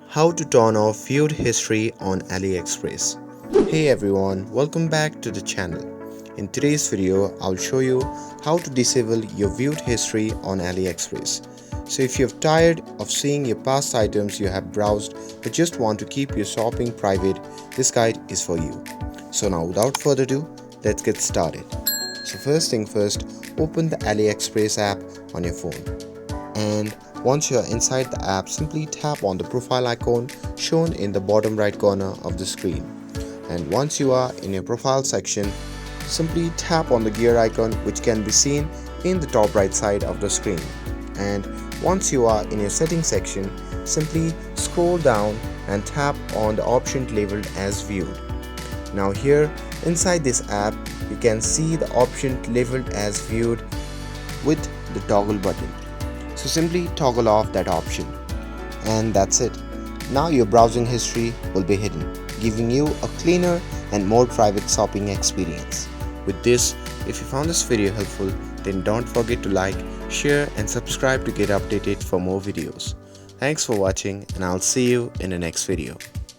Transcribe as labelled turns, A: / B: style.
A: How to turn off viewed history on AliExpress. Hey everyone, welcome back to the channel. In today's video, I'll show you how to disable your viewed history on AliExpress. So if you're tired of seeing your past items you have browsed but just want to keep your shopping private, this guide is for you. So now without further ado, let's get started. So first thing first, open the AliExpress app on your phone. And once you are inside the app, simply tap on the profile icon shown in the bottom right corner of the screen. And once you are in your profile section, simply tap on the gear icon which can be seen in the top right side of the screen. And once you are in your settings section, simply scroll down and tap on the option labeled as viewed. Now here inside this app, you can see the option labeled as viewed with the toggle button. So simply toggle off that option, and that's it. Now your browsing history will be hidden, giving you a cleaner and more private shopping experience. With this, if you found this video helpful, then don't forget to like, share and subscribe to get updated for more videos. Thanks for watching, and I'll see you in the next video.